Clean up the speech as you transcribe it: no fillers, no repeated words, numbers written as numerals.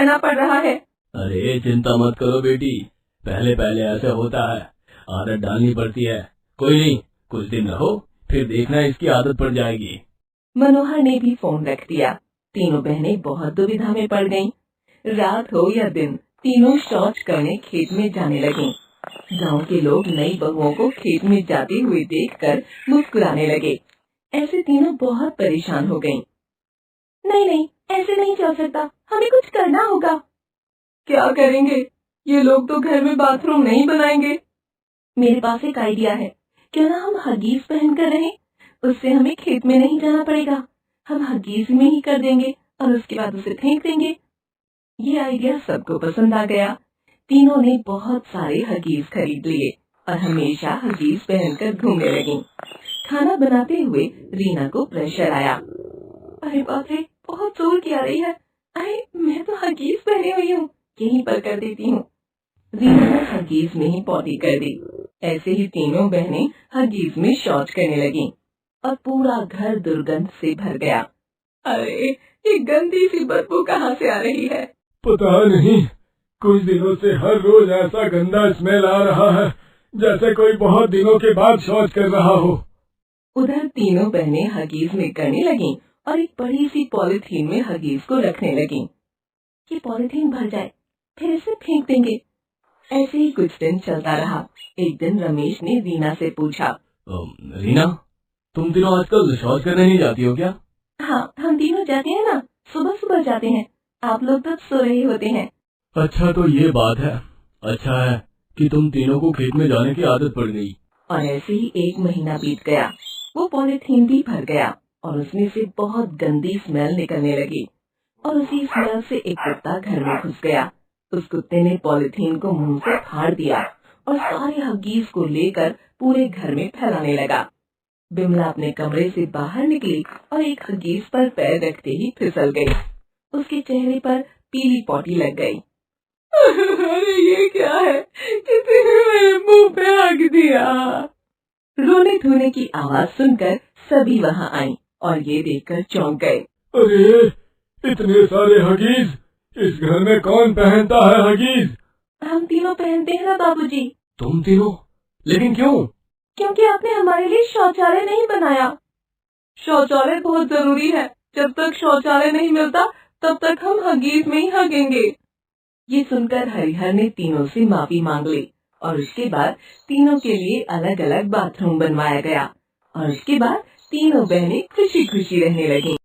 करना पड़ रहा है। अरे चिंता मत करो बेटी, पहले पहले ऐसे होता है, आदत डालनी पड़ती है। कोई नहीं, कुछ दिन रहो, फिर देखना इसकी आदत पड़ जाएगी। मनोहर ने भी फोन रख दिया। तीनों बहनें बहुत दुविधा में पड़ गईं। रात हो या दिन, तीनों शौच करने खेत में जाने लगीं। गांव के लोग नई बहुओं को खेत में जाते हुए देखकर मुस्कुराने लगे। ऐसे तीनों बहुत परेशान हो गईं। नहीं नहीं, ऐसे नहीं चल सकता, हमें कुछ करना होगा। क्या करेंगे? ये लोग तो घर में बाथरूम नहीं बनाएंगे। मेरे पास एक आइडिया है, क्यों ना हम हगीज पहन कर रहें, उससे हमें खेत में नहीं जाना पड़ेगा। हम हगीज में ही कर देंगे और उसके बाद उसे फेंक देंगे। ये आइडिया सबको पसंद आ गया। तीनों ने बहुत सारे हगीज खरीद लिए और हमेशा हगीज पहनकर घूमने लगी। खाना बनाते हुए रीना को प्रेशर आया। अरे बाप रे, बहुत जोर की आ रही है। अरे मैं तो हगीज पहनी हुई हूँ, यहीं पर कर देती हूँ। रीना ने हगीज में ही पॉटी कर दी। ऐसे ही तीनों बहनें हगीज में शौच करने लगीं और पूरा घर दुर्गंध से भर गया। अरे ये गंदी सी बदबू कहाँ से आ रही है? पता नहीं, कुछ दिनों से हर रोज ऐसा गंदा स्मेल आ रहा है, जैसे कोई बहुत दिनों के बाद शौच कर रहा हो। उधर तीनों बहनें हगीज में करने लगीं और एक बड़ी सी पॉलिथीन में हगीज को रखने लगीं। ये पॉलिथीन भर जाए, फिर इसे फेंक देंगे। ऐसे ही कुछ दिन चलता रहा। एक दिन रमेश ने रीना से पूछा, रीना, तुम तीनों आजकल शौच करने नहीं जाती हो क्या? हाँ, हम तीनों जाते हैं ना, सुबह सुबह जाते हैं। आप लोग तब सो रहे होते हैं। अच्छा तो ये बात है। अच्छा है कि तुम तीनों को खेत में जाने की आदत पड़ गई। और ऐसे ही 1 महीना बीत गया। वो पॉलिथीन भी भर गया और उसमें से बहुत गंदी स्मेल निकलने लगी और उसी स्मेल से एक कुत्ता घर में घुस गया। उस कुत्ते ने पॉलिथीन को मुंह से फाड़ दिया और सारे हगीज को लेकर पूरे घर में फैलाने लगा। बिमला अपने कमरे से बाहर निकली और एक हगीज पर पैर रखते ही फिसल गई। उसके चेहरे पर पीली पॉटी लग गई। अरे ये क्या है? किसी ने मेरे मुंह पे हग दिया। रोने धोने की आवाज सुनकर सभी वहाँ आईं और ये देखकर चौंक गए। अरे इतने सारे हगीज, इस घर में कौन पहनता है हगीज? हम तीनों पहनते हैं ना बाबूजी। तुम तीनों? लेकिन क्यों? क्योंकि आपने हमारे लिए शौचालय नहीं बनाया। शौचालय बहुत जरूरी है। जब तक शौचालय नहीं मिलता तब तक हम हगीज में ही हगेंगे। ये सुनकर हरिहर ने तीनों से माफी मांग ली और उसके बाद तीनों के लिए अलग अलग बाथरूम बनवाया गया और उसके बाद तीनों बहनें खुशी खुशी रहने लगीं।